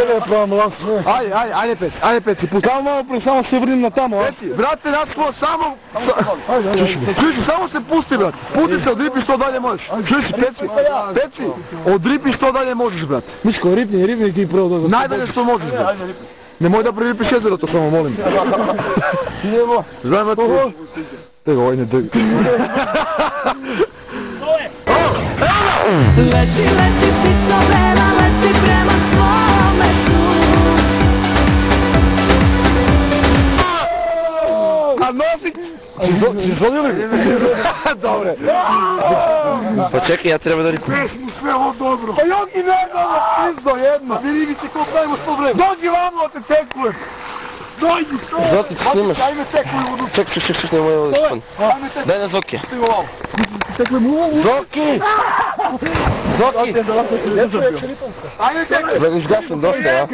Čekaj, probamo lako. Ajde Peci, pusti. Samo malo prije, samo se vrnim na tamo. Peci, vrati nasklo, samo... Čuši, samo se pusti, brat. Pusti se, odripi što dalje možeš. Čuši, Peci, odripi što dalje možeš, brat. Miško, ripni ti prvo dođe. Najdalje što možeš, brat. Nemoj da prilipiš jezero, to samo molim. Idemo. Zdravo, ti. Tego, ovaj ne deg. Leti, leti, ptico bela, leti prema svome snu. A nosi... Si žolio li? Dobre. Pa čekaj, ja treba da ripim. Sve ovo dobro. Pa Jogi ne znam, pizdo jedno. Vidi mi se koliko dajemo što vreme. Dođi vamo, te cekujem. Dođi, što? Zato ti snimaš. Daj me cekujem u dušu. Ček, nemoj ovo da spani. Daj na Zokija. Cekujem u dušu. Zoki! Zoki! Ajde, cekujem. Gledaš gasam dosta, ja?